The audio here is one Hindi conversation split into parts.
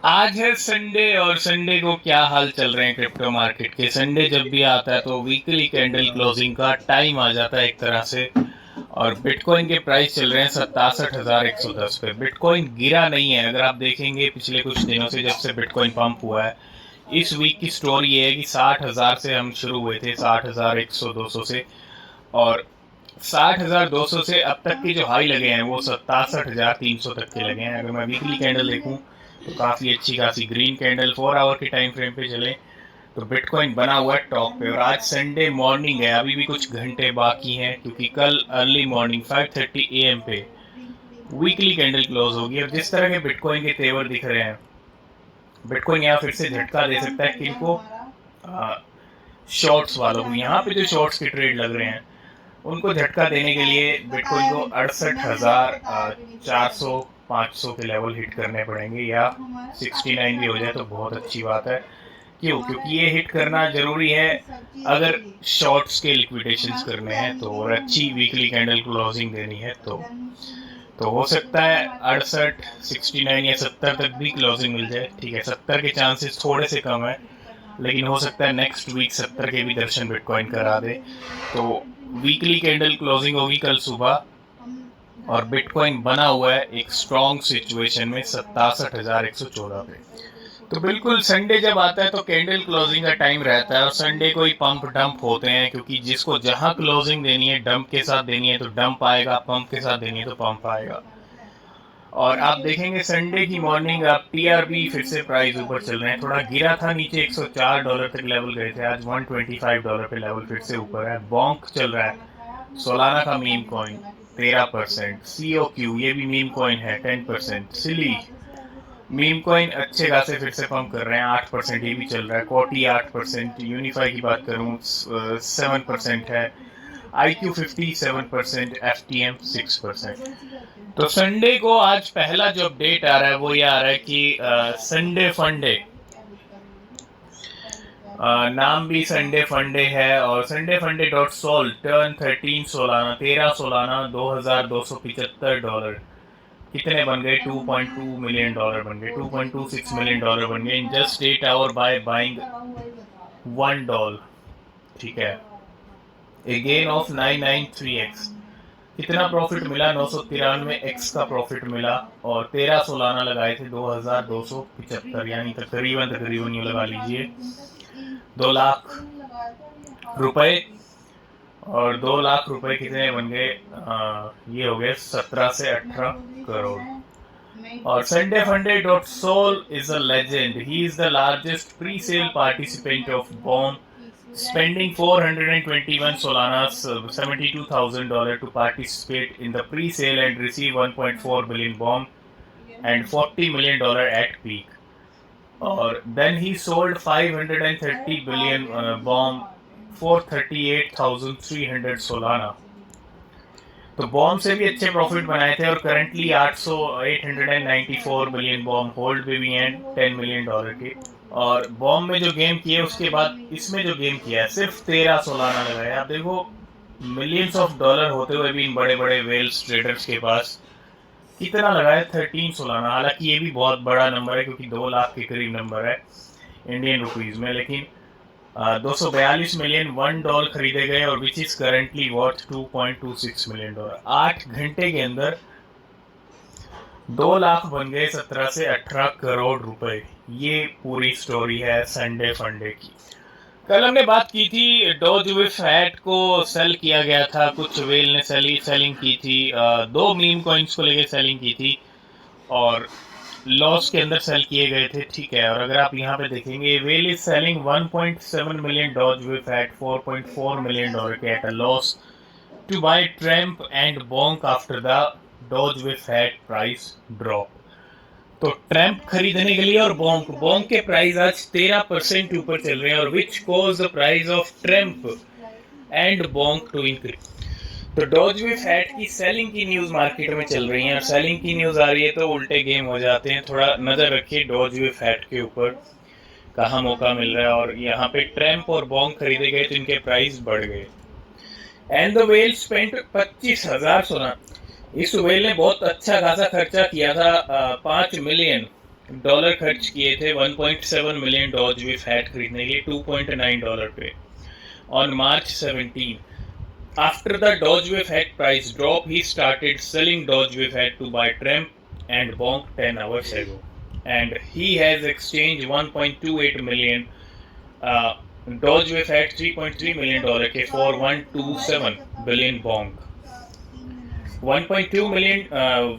आज है संडे और संडे को क्या हाल चल रहे हैं क्रिप्टो मार्केट के। संडे जब भी आता है तो वीकली कैंडल क्लोजिंग का टाइम आ जाता है एक तरह से। और बिटकॉइन के प्राइस चल रहे हैं 67,110 पे। बिटकॉइन गिरा नहीं है। अगर आप देखेंगे पिछले कुछ दिनों से जब से बिटकॉइन पंप हुआ है, इस वीक की स्टोरी ये है कि 60,000 से हम शुरू हुए थे, 60,100-200 से। और 60,200 से अब तक के जो हाई लगे हैं वो 67,300 तक के लगे हैं। अगर मैं वीकली कैंडल देखूं तो काफ़ी अच्छी खासी ग्रीन कैंडल 4 आवर के टाइम फ्रेम पे चले तो बिटकॉइन बना हुआ है टॉप पे। और आज संडे मॉर्निंग है, अभी भी कुछ घंटे बाकी हैं क्योंकि कल अर्ली मॉर्निंग 5:30 AM पे वीकली कैंडल क्लोज होगी। और जिस तरह के बिटकॉइन के तेवर दिख रहे हैं, बिटकॉइन यहाँ फिर से झटका दे सकता है किनको, शॉर्ट्स वालों को। यहाँ पे जो शॉर्ट्स के ट्रेड लग रहे हैं उनको झटका देने के लिए बिटकॉइन को 68,400-500 के लेवल हिट करने पड़ेंगे, या 69 भी हो जाए तो बहुत अच्छी बात है। क्यों? क्योंकि ये हिट करना जरूरी है अगर शॉर्ट्स के लिक्विडेशंस करने हैं तो, और अच्छी वीकली कैंडल क्लोजिंग देनी है तो हो सकता है 68, 69 या 70 तक भी क्लोजिंग मिल जाए। ठीक है, 70 के चांसेस थोड़े से कम है, लेकिन हो सकता है नेक्स्ट वीक 70 के भी दर्शन बिटकॉइन करा दे। तो वीकली कैंडल क्लोजिंग होगी कल सुबह और बिटकॉइन बना हुआ है एक स्ट्रॉन्ग सिचुएशन में 67,114 पे। तो बिल्कुल संडे जब आता है तो कैंडल क्लोजिंग का टाइम रहता है और संडे को ही पंप डंप होते हैं, क्योंकि जिसको जहां क्लोजिंग देनी है डंप के साथ देनी है तो डंप आएगा, पंप के साथ देनी है तो पंप आएगा। और आप देखेंगे संडे की मॉर्निंग आप टीआरबी फिर से प्राइस ऊपर चल रहे हैं। थोड़ा गिरा था नीचे, $104 तक लेवल गए थे, आज $125 पे लेवल फिर से ऊपर है। बॉन्क चल रहा है, सोलाना का मीम कॉइन 13%, COQ ये भी मीम कॉइन है 10%, सिली मीम कॉइन अच्छे खासे फिर से पंप कर रहे हैं 8%, ये भी चल रहा है। कोटी 8%, यूनिफाई की बात करूँ 7% है, IQ50 7%, FTM 6%। तो संडे को आज पहला जो अपडेट आ रहा है वो ये आ रहा है कि संडे फंडे, नाम भी संडे फंडे है, और संडे फंडे .sol टर्न 13 सोलाना 13 सोलाना $2,275 कितने बन गए? $2.2 मिलियन बन गए, $2.26 मिलियन बन गए in just 8 hour by buying $1। ठीक है, ए गेन ऑफ 993x। कितना प्रॉफिट मिला? 993x का प्रॉफिट मिला। और 13 सोलाना लगाए थे 2,275, यानी तकरीबन यूँ लगा लीजिए 2 लाख रुपए। और 2 लाख रुपए कितने बन गए? ये हो गए 17 से 18 करोड़। और संडे फंडे .sol is a legend. He is the largest pre-sale participant of BOM, spending 421 Solanas, $72,000 to participate in the pre-sale and receive 1.4 billion BOM and $40 million at peak. और then he sold 530 billion BOM for 38,300 Solana. तो बॉम्ब से भी अच्छे प्रॉफिट बनाए थे और करंटली 894 बिलियन बॉम्ब होल्ड पे भी हैं $10 मिलियन के। और बॉम्ब में जो गेम किए उसके बाद इसमें जो गेम किया है सिर्फ 13 सोलाना लगाया। आप देखो मिलियंस ऑफ डॉलर होते हुए भी इन बड़े बड़े वेल्स ट्रेडर्स के पास कितना लगाया? 13 सोलाना। हालांकि ये भी बहुत बड़ा नंबर है क्योंकि 2 लाख के करीब नंबर है इंडियन रुपीज में, लेकिन 242 मिलियन $1 खरीदे गए और which is currently worth $2.26 million. 8 घंटे के अंदर 2 लाख बन गए 17 से 18 करोड़ रुपए। ये पूरी स्टोरी है संडे फंडे की। कल हमने बात की थी डॉज विद फैट को सेल किया गया था, कुछ वेल ने सेलिंग की थी, 2 मीम कॉइन्स को लेके सेलिंग की थी और लॉस के अंदर सेल किए गए थे। ठीक है, और अगर आप यहाँ पे देखेंगे well is selling 1.7 million dogwifhat $4.4 million के at a loss to buy Trump and Bonk after the dogwifhat price drop. तो ट्रम्प खरीदने के लिए और बॉन्क के प्राइस आज 13% ऊपर चल रहे हैं, और which cause the price of Trump and Bonk to increase. तो डॉज विद फैट की सेलिंग की न्यूज मार्केट में चल रही है और सेलिंग की न्यूज आ रही है तो उल्टे गेम हो जाते हैं। थोड़ा नजर रखिए डॉज विद फैट के ऊपर कहाँ मौका मिल रहा है। और यहाँ पे ट्रम्प और बॉन्क खरीदे गए तो इनके प्राइस बढ़ गए। एंड द वेल स्पेंट 25,000 सोना। इस वेल ने बहुत अच्छा खासा खर्चा किया था, 5 मिलियन डॉलर खर्च किए थे 1.7 मिलियन डॉज विफ हैट खरीदने के लिए $2.9 पे on March 17. After the Dogewafe hat price drop, he started selling Dogewafe hat to buy Trump and Bonk 10 hours ago. And he has exchanged 1.28 million Dogewafe hat $3.3 million के for 127 billion Bonk. 1.2 मिलियन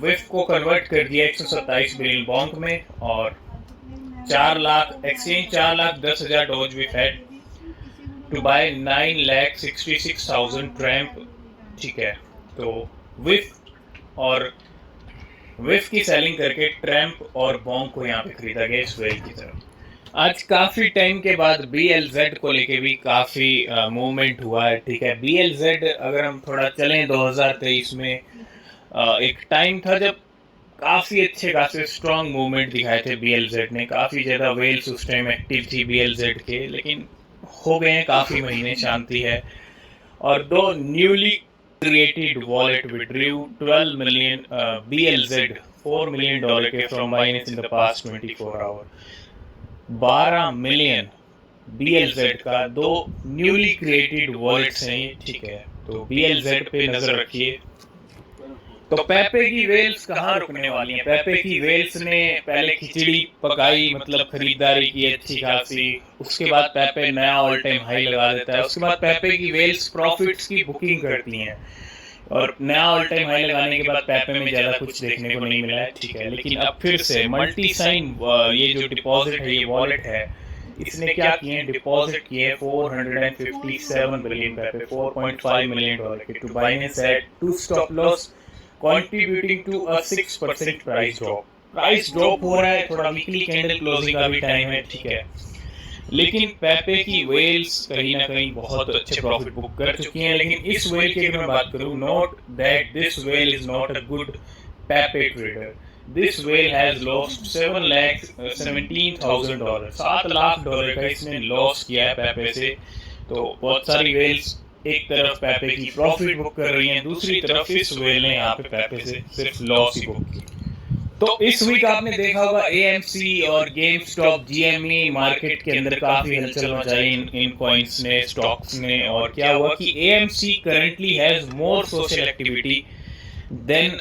विफ को कन्वर्ट कर दिया 127 बिलियन बॉन्क में और 4,10,000 dogwifhat to buy 9,66,000 Trump. ठीक है, तो विफ की सेलिंग करके ट्रैम्प और बॉन्क को यहाँ पे खरीदा गया इस वेल की तरफ। आज काफ़ी टाइम के बाद BLZ को लेके भी काफ़ी मूवमेंट हुआ है। ठीक है, BLZ अगर हम थोड़ा चलें 2023 में एक टाइम था जब काफ़ी अच्छे खासे स्ट्रॉन्ग मूवमेंट दिखाए थे BLZ ने। काफ़ी ज़्यादा वेल्स उस टाइम एक्टिव थी BLZ के, लेकिन हो गए हैं काफ़ी महीने, शांति है। और दो newly created wallet withdrew 12 million BLZ $4 million के from Binance in the past 24 hour. 12 million BLZ का दो न्यूली क्रिएटेड वॉलेट्स हैं ये। ठीक है, तो BLZ पे नजर रखिए। तो पेपे की वेल्स कहाँ रुकने वाली हैं? पेपे की वेल्स ने पहले खिचड़ी पकाई, मतलब खरीदारी की अच्छी खासी, उसके बाद पेपे नया ऑल टाइम हाई लगा देता है। उसके बाद पेपे की वेल्स प्रॉफिट्स की बुकिंग करती हैं और नया ऑल टाइम हाई लगाने के बाद पेपे में ज़्यादा कुछ देखने को नहीं मिला है। ठीक है, लेकिन अब फिर से मल्टी साइन ये जो डिपॉजिट है, ये वॉलेट है, इसने क्या किए, डिपॉजिट किए 457 बिलियन पेपे $4.5 मिलियन के to Binance at 2 stop loss contributing to a 6% price drop हो रहा है। थोड़ा वीकली कैंडल क्लोजिंग का भी टाइम है। ठीक है, लेकिन पेपे की वेल्स कहीं ना कहीं बहुत अच्छे प्रॉफिट बुक कर चुकी हैं। लेकिन इस वेल की अगर मैं बात करूं, note that this well is not a good पेपे trader. This well has lost $7,17,000 $7 lakh का इसने लॉस किया है पेपे से। तो बहुत सारी वेल्स एक तरफ पेपे की प्रॉफिट बुक कर रही हैं, दूसरी तरफ इस वेल ने यहाँ पे पेपे से सिर्फ लॉस ही बुक की। तो इस वीक आपने देखा होगा AMC और GameStop GME मार्केट के अंदर काफी हलचल मचाई इन कॉइन्स ने, स्टॉक्स ने। और क्या हुआ कि AMC currently has more social activity than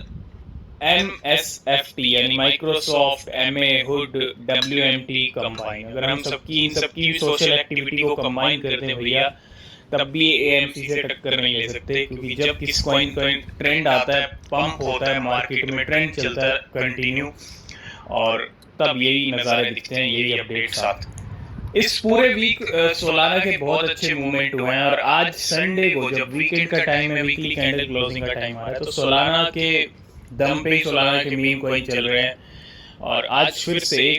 MSFT यानी Microsoft, MA, Hood, WMT combine. अगर हम इन सबकी सोशल एक्टिविटी को कंबाइन करते हैं भैया, तब भी AMC से टक्कर नहीं ले सकते, क्योंकि जब किस कॉइन का ट्रेंड आता है, पंप होता है मार्केट में, ट्रेंड चलता है कंटिन्यू, और तब यही नज़ारे दिखते हैं, यही अपडेट्स आते हैं। इस पूरे वीक सोलाना के बहुत अच्छे मूवमेंट हुए हैं और आज संडे को जब वीकेंड का टाइम है, वीकली कैंडल क्लोजिंग का टाइम आ रहा है, तो सोलाना के दम पे ही सोलाना के मीम कॉइन चल रहे हैं। और आज फिर से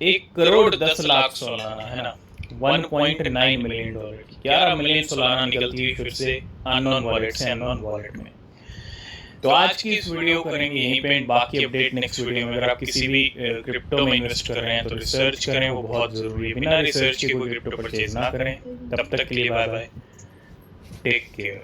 1 करोड़ 10 लाख सोलाना है ना, $1.9 मिलियन, 11 मिलियन सोलाना निकलती हुई फिर से अननोन वॉलेट से अननोन वॉलेट में। तो आज की इस वीडियो करेंगे यहीं पे, बाकी अपडेट नेक्स्ट वीडियो में। अगर आप किसी भी क्रिप्टो में इन्वेस्ट कर रहे हैं तो रिसर्च करें, वो बहुत ज़रूरी है। बिना रिसर्च के कोई क्रिप्टो परचेज ना करें। तब तक के लिए बाय बाय, टेक केयर।